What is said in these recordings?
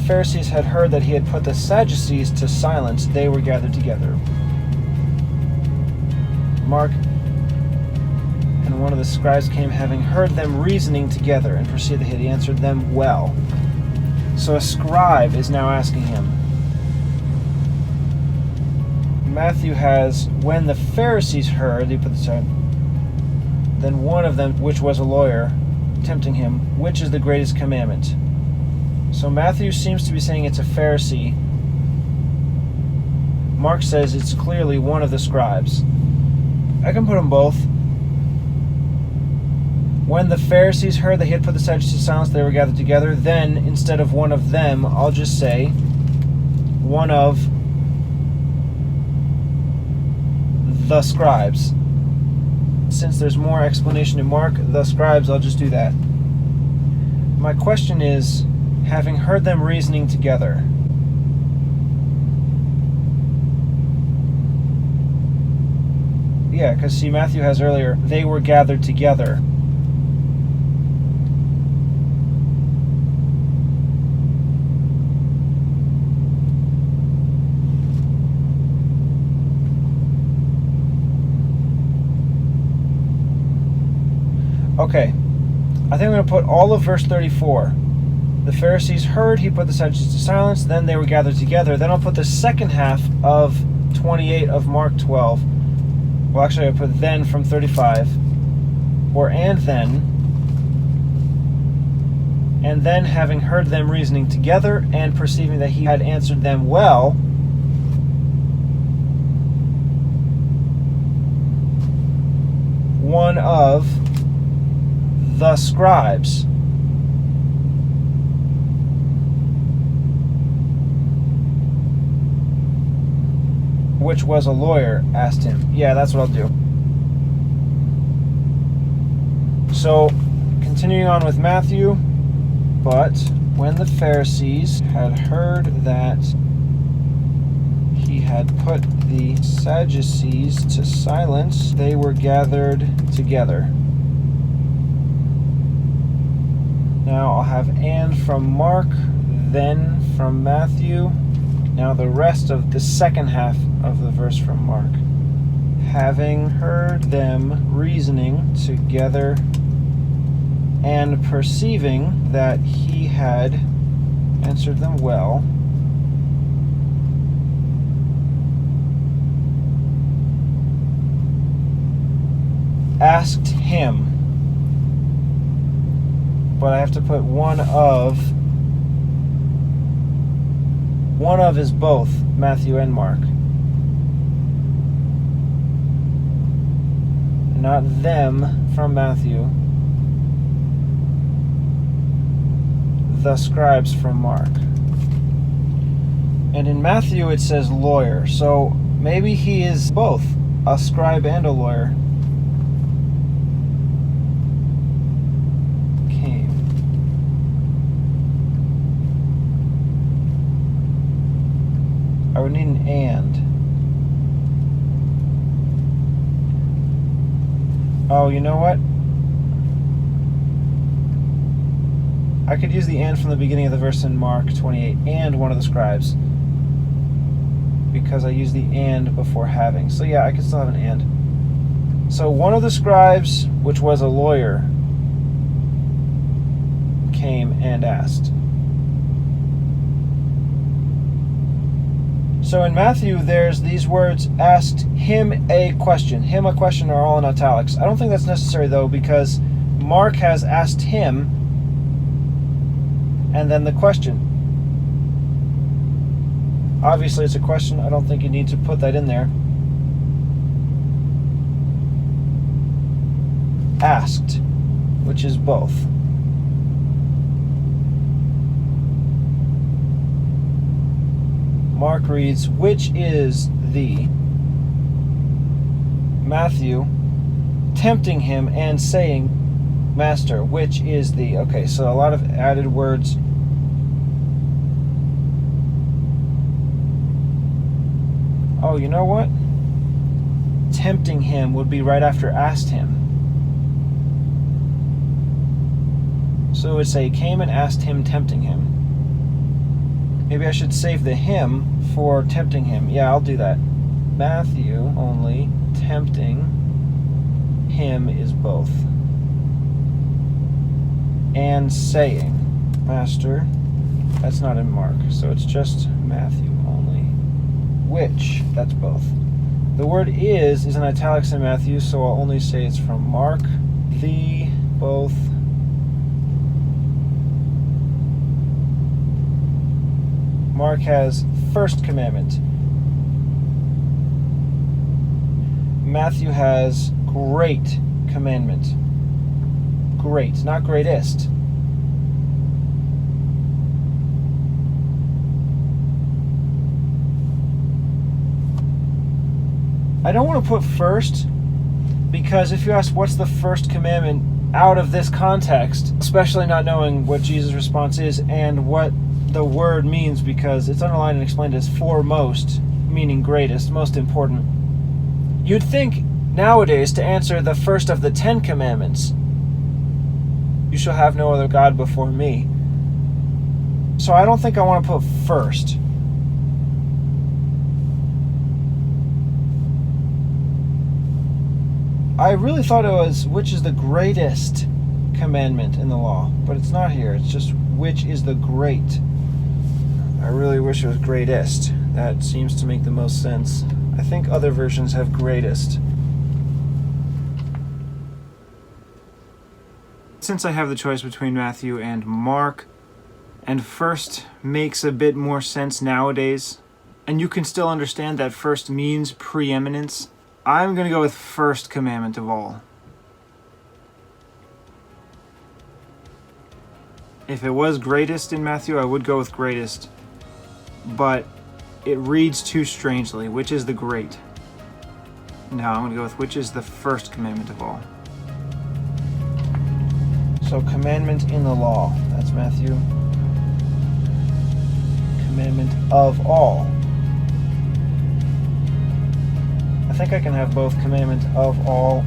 Pharisees had heard that he had put the Sadducees to silence, they were gathered together. Mark, and one of the scribes came, having heard them reasoning together, and perceived that he had answered them well. So a scribe is now asking him. Matthew has, when the Pharisees heard, he put the side, then one of them, which was a lawyer, tempting him, which is the greatest commandment? So Matthew seems to be saying it's a Pharisee. Mark says it's clearly one of the scribes. I can put them both. When the Pharisees heard that he had put the Sadducees to silence, they were gathered together. Then, instead of one of them, I'll just say one of the scribes. Since there's more explanation in Mark, the scribes, I'll just do that. My question is, having heard them reasoning together, yeah, because see, Matthew has earlier, they were gathered together. Okay, I think I'm going to put all of verse 34. The Pharisees heard he put the Sadducees to silence, then they were gathered together. Then I'll put the second half of 28 of Mark 12. Well, actually, I put then from 35. Or and then having heard them reasoning together, and perceiving that he had answered them well, one of the scribes. Which was a lawyer, asked him. Yeah, that's what I'll do. So, continuing on with Matthew, but when the Pharisees had heard that he had put the Sadducees to silence, they were gathered together. Now I'll have and from Mark, then from Matthew. Now the rest of the second half of the verse from Mark. Having heard them reasoning together, and perceiving that he had answered them well, asked him. But I have to put one of. One of is both Matthew and Mark. Not them from Matthew. The scribes from Mark. And in Matthew it says lawyer, so maybe he is both a scribe and a lawyer. I would need an and. Oh, you know what? I could use the and from the beginning of the verse in Mark 28, and one of the scribes. Because I used the and before having. So yeah, I could still have an and. So one of the scribes, which was a lawyer, came and asked. So in Matthew, there's these words, asked him a question. Him a question are all in italics. I don't think that's necessary, though, because Mark has asked him, and then the question. Obviously, it's a question. I don't think you need to put that in there. Asked, which is both. Mark reads, which is the. Matthew, tempting him and saying, Master, which is the. Okay, so a lot of added words. Oh, you know what? Tempting him would be right after asked him. So it would say, came and asked him, tempting him. Maybe I should save the him for tempting him. Yeah, I'll do that. Matthew only, tempting him is both. And saying, Master, that's not in Mark, so it's just Matthew only. Which, that's both. The word is in italics in Matthew, so I'll only say it's from Mark. The, both. Mark has first commandment. Matthew has great commandment. Great, not greatest. I don't want to put first, because if you ask what's the first commandment out of this context, especially not knowing what Jesus' response is and what the word means, because it's underlined and explained as foremost, meaning greatest, most important. You'd think nowadays to answer the first of the 10 commandments, you shall have no other God before me. So I don't think I want to put first. I really thought it was which is the greatest commandment in the law, but it's not here. It's just which is the great. I really wish it was greatest. That seems to make the most sense. I think other versions have greatest. Since I have the choice between Matthew and Mark, and first makes a bit more sense nowadays, and you can still understand that first means preeminence, I'm going to go with first commandment of all. If it was greatest in Matthew, I would go with greatest, but it reads too strangely. Which is the great? Now I'm going to go with which is the first commandment of all. So commandment in the law, that's Matthew. Commandment of all. I think I can have both commandment of all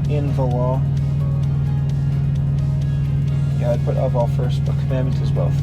in the law. Yeah, I'd put of all first, but commandment is both.